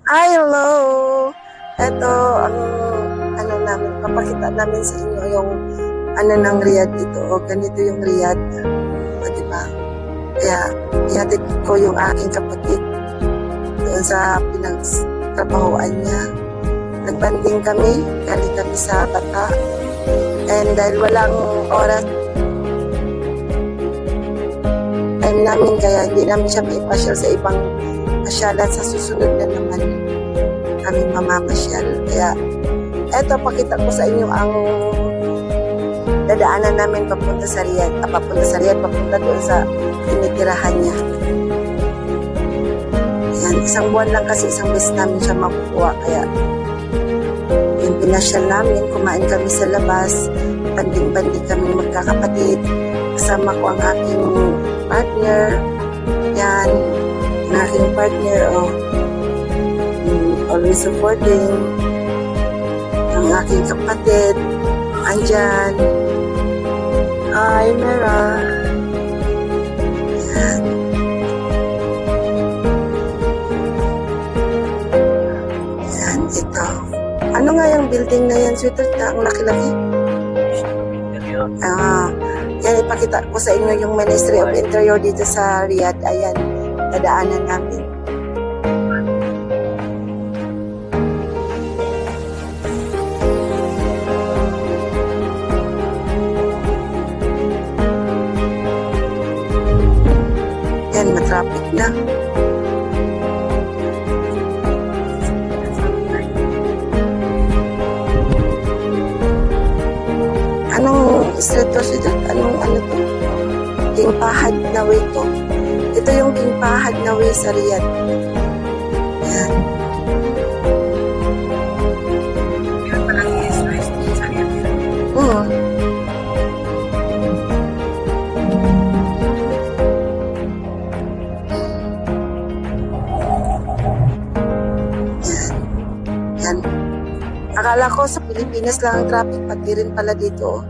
Hi, hello! Ito, ang ano namin, papakita namin sa inyo yung ano ng Riyadh dito. O, ganito yung Riyadh. O, diba? Kaya, ihatid ko yung aking kapatid doon sa pinagtrabahoan niya. Nagbanding kami, galing kami sa Bata. And dahil walang oras time namin, kaya hindi namin siya maipasyal sa ibang pasyalan. Sa susunod na naman kami mamamasyal. Kaya eto, pakita ko sa inyo ang dadaanan namin papunta sa Riyadh. Papunta doon sa tinitirahan niya. Yan, isang buwan lang kasi, isang beses namin siya makukuha. Kaya yung pinasyal namin, kumain kami sa labas, banding-banding kami magkakapatid. Kasama ko ang aking partner. Yan, ang aking partner, always supporting. Ang aking kapatid, andyan. Hi, Mera. Yan. Yan, ito. Ano nga yung building na yan, sweetheart, na ang laki-laki? Yan, ipakita ko sa inyo yung Ministry of Interior dito sa Riyadh. Ayan, dadaanan namin. Yan, matraffic na. Anong street to siya? Anong ano to? King Fahad na way to. Ito yung King Fahad na way sa Riyadh. Yan. Yan palang east-west sa Riyadh. Yan. Akala ko sa Pilipinas lang ang traffic, pati rin pala dito.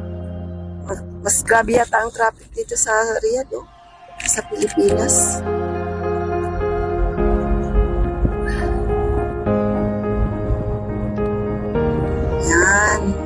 Mas grabe yata ang traffic dito sa Riyadh, sa Pilipinas. Yan.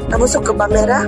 Nabusog ka ba, Mera?